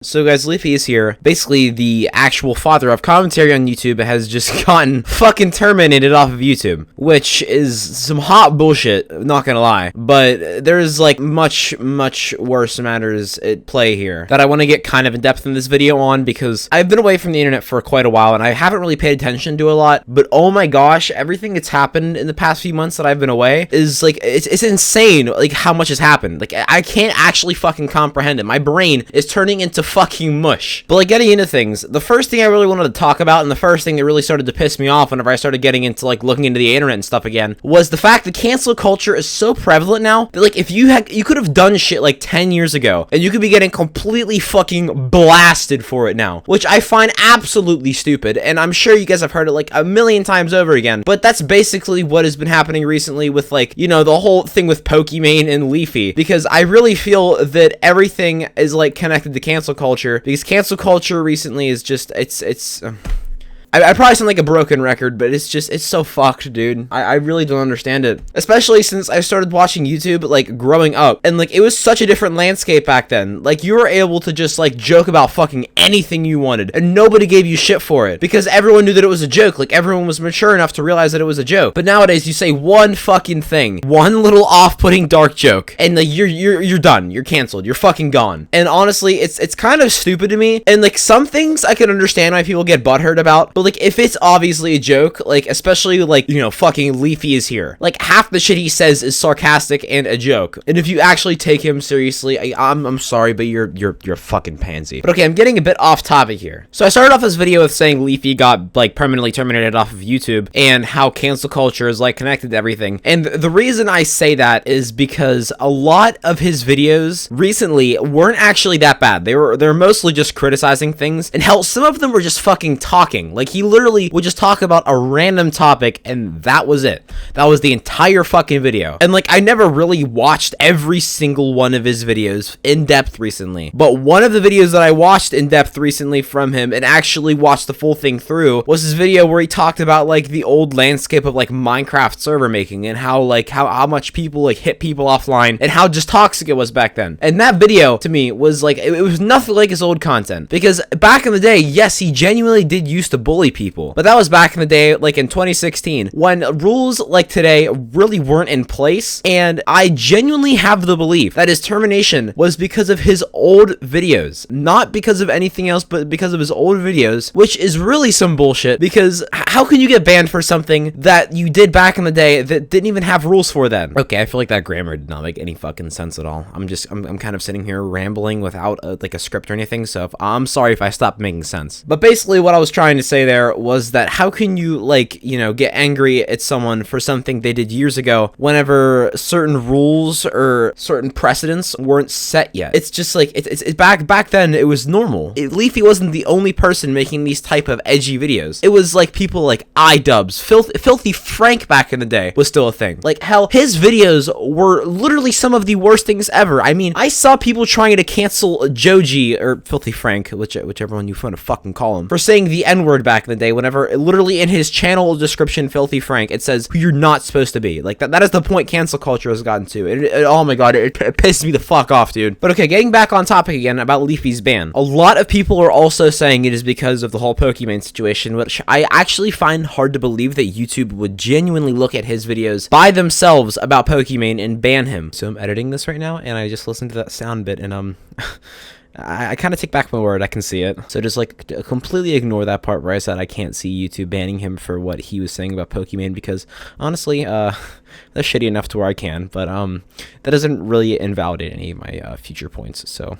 So guys, Leafy is here. Basically, the actual father of commentary on YouTube has just gotten fucking terminated off of YouTube, which is some hot bullshit, not gonna lie. But there's like much worse matters at play here that I want to get kind of in depth in this video on, because I've been away from the internet for quite a while and I haven't really paid attention to a lot. But oh my gosh, everything that's happened in the past few months that I've been away is like, it's insane, like how much has happened. Like I can't actually fucking comprehend it. My brain is turning into fucking mush. But like, getting into things, the first thing I really wanted to talk about, and the first thing that really started to piss me off whenever I started getting into like looking into the internet and stuff again, was the fact that cancel culture is so prevalent now that like if you could have done shit like 10 years ago and you could be getting completely fucking blasted for it now, which I find absolutely stupid. And I'm sure you guys have heard it like a million times over again, but that's basically what has been happening recently with, like, you know, the whole thing with Pokimane and Leafy, because I really feel that everything is like connected to cancel culture, because cancel culture recently is just, I probably sound like a broken record, but it's so fucked, dude. I really don't understand it. Especially since I started watching YouTube, like, growing up. And, like, it was such a different landscape back then. Like, you were able to just, like, joke about fucking anything you wanted. And nobody gave you shit for it. Because everyone knew that it was a joke. Like, everyone was mature enough to realize that it was a joke. But nowadays, you say one fucking thing. One little off-putting dark joke. And, like, you're done. You're canceled. You're fucking gone. And honestly, it's kind of stupid to me. And, like, some things I can understand why people get butthurt about. But, like, if it's obviously a joke, like, especially, like, you know, fucking Leafy is here. Like, half the shit he says is sarcastic and a joke. And if you actually take him seriously, I'm sorry, but you're a fucking pansy. But okay, I'm getting a bit off topic here. So I started off this video with saying Leafy got, like, permanently terminated off of YouTube, and how cancel culture is, like, connected to everything. And the reason I say that is because a lot of his videos recently weren't actually that bad. They're mostly just criticizing things, and hell, some of them were just fucking talking. Like, he literally would just talk about a random topic, and that was it. That was the entire fucking video. And like, I never really watched every single one of his videos in depth recently, but one of the videos that I watched in depth recently from him, and actually watched the full thing through, was his video where he talked about like the old landscape of like Minecraft server making, and how like how much people like hit people offline, and how just toxic it was back then. And that video to me was like, it was nothing like his old content, because back in the day, yes, he genuinely did used to bully people, but that was back in the day, like in 2016, when rules like today really weren't in place. And I genuinely have the belief that his termination was because of his old videos, not because of anything else, but because of his old videos, which is really some bullshit, because how can you get banned for something that you did back in the day that didn't even have rules for then? Okay, I feel like that grammar did not make any fucking sense at all. I'm kind of sitting here rambling without like a script or anything, so I'm sorry if I stopped making sense. But basically what I was trying to say there was that how can you, like, you know, get angry at someone for something they did years ago whenever certain rules or certain precedents weren't set yet? It's just like, it's back then it was normal. Leafy wasn't the only person making these type of edgy videos. It was like people like iDubbbz, Filthy Frank back in the day was still a thing. Like, hell, his videos were literally some of the worst things ever. I mean, I saw people trying to cancel Joji, or Filthy Frank, whichever one you want to fucking call him, for saying the N-word back in the day, whenever literally in his channel description, Filthy Frank, it says who you're not supposed to be. Like, that is the point cancel culture has gotten to. Oh my god, it pissed me the fuck off, dude. But okay, getting back on topic again about Leafy's ban. A lot of people are also saying it is because of the whole Pokimane situation, which I actually find hard to believe that YouTube would genuinely look at his videos by themselves about Pokimane and ban him. So I'm editing this right now, and I just listened to that sound bit, and I kind of take back my word. I can see it. So just like completely ignore that part where I said I can't see YouTube banning him for what he was saying about Pokimane, because honestly, that's shitty enough to where I can, but that doesn't really invalidate any of my future points. So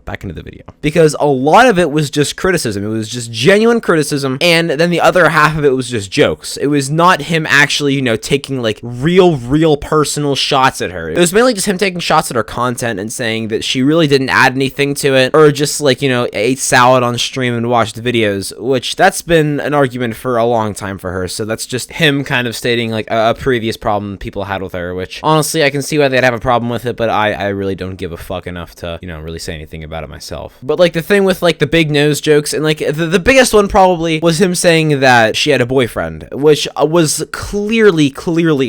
back into the video, because a lot of it was just criticism. It was just genuine criticism, and then the other half of it was just jokes. It was not him actually, you know, taking like real personal shots at her. It was mainly just him taking shots at her content and saying that she really didn't add anything to it, or just like, you know, ate salad on stream and watched videos, which that's been an argument for a long time for her. So that's just him kind of stating like a previous problem people had with her, which honestly I can see why they'd have a problem with it, but I really don't give a fuck enough to, you know, really say anything anything about it myself. But like the thing with like the big nose jokes, and like the biggest one probably was him saying that she had a boyfriend, which was clearly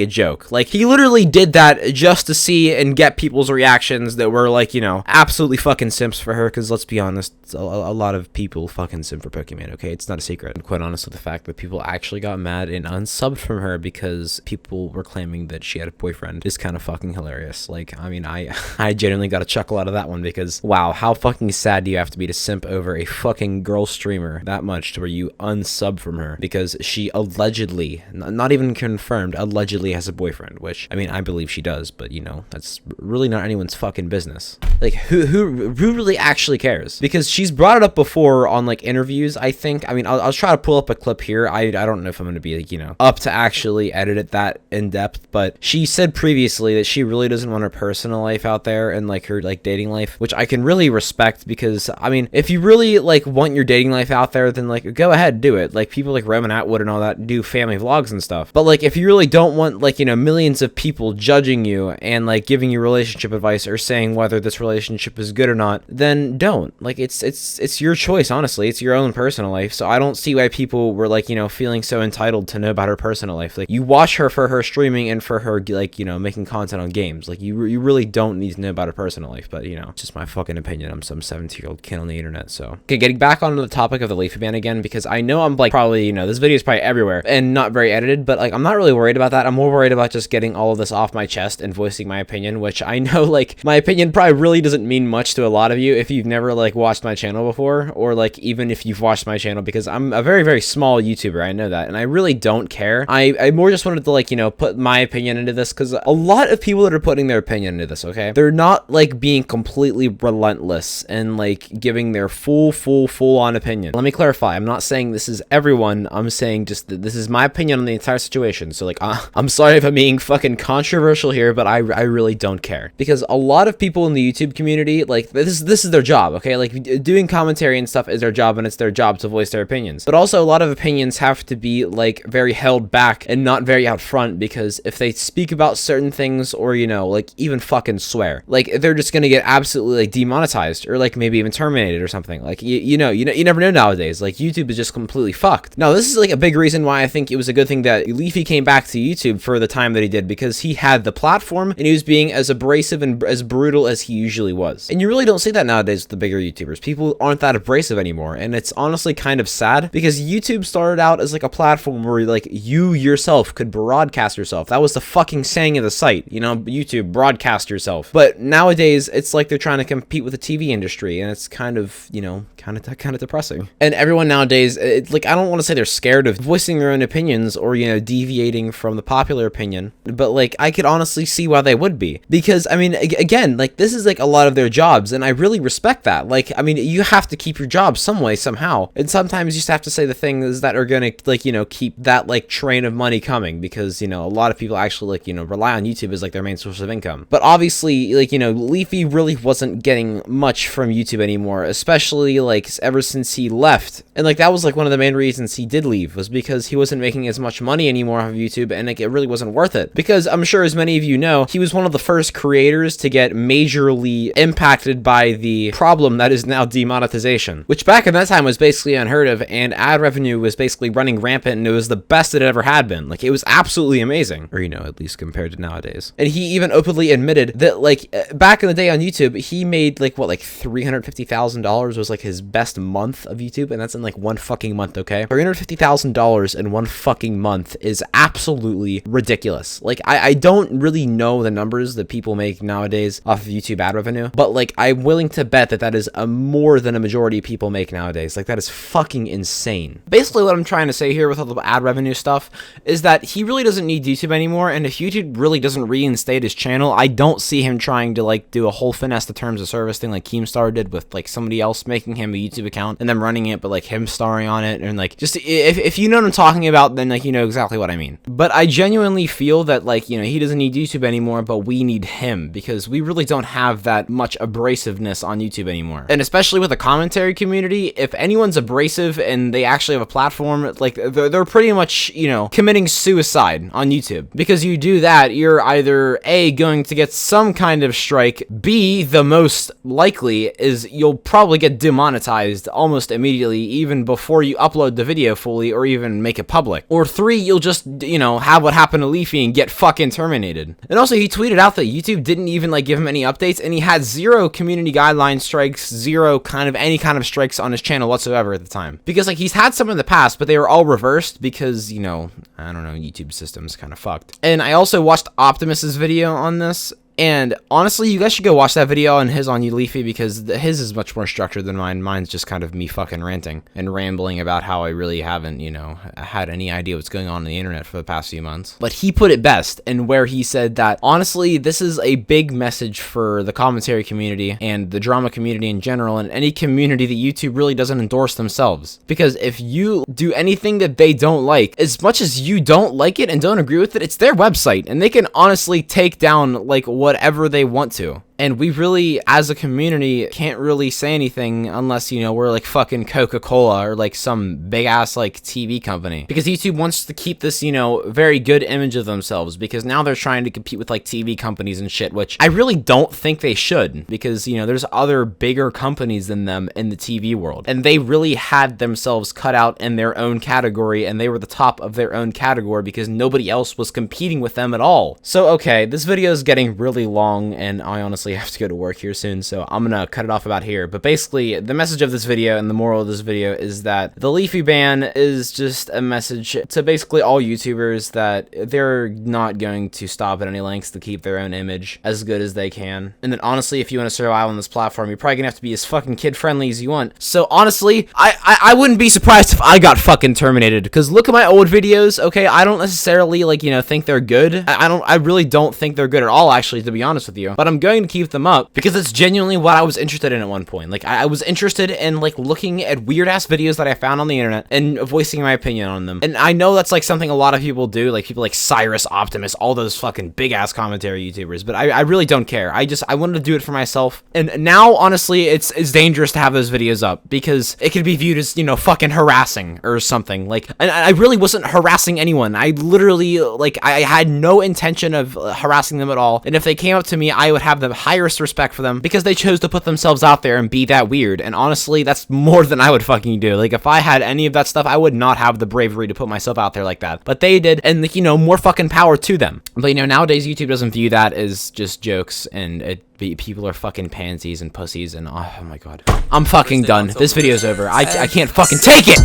a joke. Like he literally did that just to see and get people's reactions that were like, you know, absolutely fucking simps for her, because let's be honest, a lot of people fucking simp for Pokemon, okay? It's not a secret. And quite honestly, the fact that people actually got mad and unsubbed from her because people were claiming that she had a boyfriend is kind of fucking hilarious. Like, I mean, I genuinely got a chuckle out of that one, because wow, how fucking sad do you have to be to simp over a fucking girl streamer that much to where you unsub from her because she allegedly, not even confirmed, allegedly has a boyfriend, which, I mean, I believe she does, but you know, that's really not anyone's fucking business. Like, who really actually cares? Because she's brought it up before on like interviews, I think. I mean, I'll try to pull up a clip here. I don't know if I'm going to be like, you know, up to actually edit it that in depth, but she said previously that she really doesn't want her personal life out there and like her like dating life, which I can really respect, because I mean, if you really like want your dating life out there, then like go ahead, do it. Like people like Roman Atwood and all that do family vlogs and stuff. But like if you really don't want like, you know, millions of people judging you and like giving you relationship advice or saying whether this relationship is good or not, then don't. Like it's your choice, honestly. It's your own personal life. So I don't see why people were like, you know, feeling so entitled to know about her personal life. Like you watch her for her streaming and for her like, you know, making content on games. Like you really don't need to know about her personal life. But you know, it's just my fucking opinion. I'm some 17-year-old kid on the internet. So okay, getting back onto the topic of the Leafy ban again, because I know I'm like probably, you know, this video is probably everywhere and not very edited, but like I'm not really worried about that. I'm more worried about just getting all of this off my chest and voicing my opinion, which I know like my opinion probably really doesn't mean much to a lot of you if you've never like watched my channel before, or like even if you've watched my channel, because I'm a very small YouTuber. I know that, and I really don't care. I more just wanted to like, you know, put my opinion into this, because a lot of people that are putting their opinion into this, okay, they're not like being completely relentless and like giving their full on opinion. Let me clarify, I'm not saying this is everyone, I'm saying just that this is my opinion on the entire situation. So like I'm sorry if I'm being fucking controversial here, but I really don't care, because a lot of people in the YouTube community, like this is their job, okay? Like doing commentary and stuff is their job, and it's their job to voice their opinions. But also a lot of opinions have to be like very held back and not very out front, because if they speak about certain things, or you know, like even fucking swear, like they're just gonna get absolutely like demonetized, or like maybe even terminated or something. Like you never know nowadays. Like YouTube is just completely fucked. Now this is like a big reason why I think it was a good thing that Leafy came back to YouTube for the time that he did, because he had the platform and he was being as abrasive and as brutal as he usually was. And you really don't see that nowadays with the bigger YouTubers. People aren't that abrasive anymore, and it's honestly kind of sad, because YouTube started out as like a platform where like you yourself could broadcast yourself. That was the fucking saying of the site, you know, YouTube, broadcast yourself. But nowadays it's like they're trying to compete with the TV industry, and it's kind of, you know, kind of depressing. And everyone nowadays, like, I don't want to say they're scared of voicing their own opinions or, you know, deviating from the popular opinion, but like I could honestly see why they would be, because I mean, again, like this is like a lot of their jobs, and I really respect that. Like, I mean, you have to keep your job some way, somehow, and sometimes you just have to say the things that are gonna like, you know, keep that like train of money coming, because you know, a lot of people actually like, you know, rely on YouTube as like their main source of income. But obviously, like, you know, Leafy really wasn't getting much from YouTube anymore, especially like ever since he left. And like that was like one of the main reasons he did leave, was because he wasn't making as much money anymore off of YouTube, and like it really wasn't worth it. Because I'm sure, as many of you know, he was one of the first creators to get majorly impacted by the problem that is now demonetization, which back in that time was basically unheard of, and ad revenue was basically running rampant, and it was the best it ever had been. Like it was absolutely amazing, or you know, at least compared to nowadays. And he even openly admitted that like back in the day on YouTube, he made like what, like $350,000 was like his best month of YouTube, and that's in like one fucking month, okay? $350,000 in one fucking month is absolutely ridiculous. Like I don't really know the numbers that people make nowadays off of YouTube ad revenue, but like I'm willing to bet that that is more than a majority of people make nowadays. Like that is fucking insane. Basically what I'm trying to say here with all the ad revenue stuff is that he really doesn't need YouTube anymore, and if YouTube really doesn't reinstate his channel, I don't see him trying to like do a whole finesse the terms of service thing like Keemstar did with like somebody else making him a YouTube account and them running it, but like him starring on it. And like, just if you know what I'm talking about, then like you know exactly what I mean. But I genuinely feel that like, you know, he doesn't need YouTube anymore, but we need him, because we really don't have that much abrasiveness on YouTube anymore. And especially with the commentary community, if anyone's abrasive and they actually have a platform, like they're pretty much, you know, committing suicide on YouTube, because you do that, you're either A, going to get some kind of strike, B, the most likely is you'll probably get demonetized almost immediately, even before you upload the video fully or even make it public. Or 3, you'll just, you know, have what happened to Leafy and get fucking terminated. And also, he tweeted out that YouTube didn't even, like, give him any updates, and he had 0 community guideline strikes, 0 any kind of strikes on his channel whatsoever at the time. Because, like, he's had some in the past, but they were all reversed because, you know, I don't know, YouTube system's kind of fucked. And I also watched Optimus's video on this, and honestly, you guys should go watch that video on his on Leafy, because his is much more structured than mine. Mine's just kind of me fucking ranting and rambling about how I really haven't, you know, had any idea what's going on the internet for the past few months. But he put it best, and where he said that, honestly, this is a big message for the commentary community and the drama community in general, and any community that YouTube really doesn't endorse themselves. Because if you do anything that they don't like, as much as you don't like it and don't agree with it, it's their website, and they can honestly take down, like, whatever they want to. And we really, as a community, can't really say anything unless, you know, we're like fucking Coca-Cola or like some big-ass like TV company. Because YouTube wants to keep this, you know, very good image of themselves, because now they're trying to compete with like TV companies and shit, which I really don't think they should, because, you know, there's other bigger companies than them in the TV world. And they really had themselves cut out in their own category, and they were the top of their own category because nobody else was competing with them at all. So, okay, this video is getting really long, and I honestly have to go to work here soon, so I'm gonna cut it off about here. But basically, the message of this video and the moral of this video is that the Leafy ban is just a message to basically all YouTubers that they're not going to stop at any lengths to keep their own image as good as they can. And that honestly, if you want to survive on this platform, you're probably gonna have to be as fucking kid-friendly as you want. So honestly, I wouldn't be surprised if I got fucking terminated, because look at my old videos, okay? I don't necessarily, like, you know, think they're good. I really don't think they're good at all, actually, to be honest with you. But I'm going to keep them up because it's genuinely what I was interested in at one point. Like, I was interested in, like, looking at weird-ass videos that I found on the internet and voicing my opinion on them. And I know that's, like, something a lot of people do, like, people like Cyrus, Optimus, all those fucking big-ass commentary YouTubers, but I really don't care. I wanted to do it for myself, and now, honestly, it's dangerous to have those videos up, because it could be viewed as, you know, fucking harassing or something. Like, and I really wasn't harassing anyone. I literally, like, I had no intention of harassing them at all, and if they came up to me, I would have the highest respect for them, because they chose to put themselves out there and be that weird. And honestly, that's more than I would fucking do. Like, if I had any of that stuff, I would not have the bravery to put myself out there like that, but they did, and, you know, more fucking power to them. But, you know, nowadays YouTube doesn't view that as just jokes, and people are fucking pansies and pussies, and oh my god, I'm fucking done. This video's over. I can't fucking take it.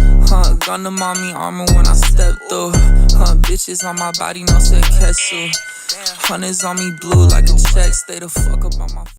Gun to mommy armor when I step through. Bitches on my body, no said Ketsu. Hunters on me blue like a check. Stay the fuck up on my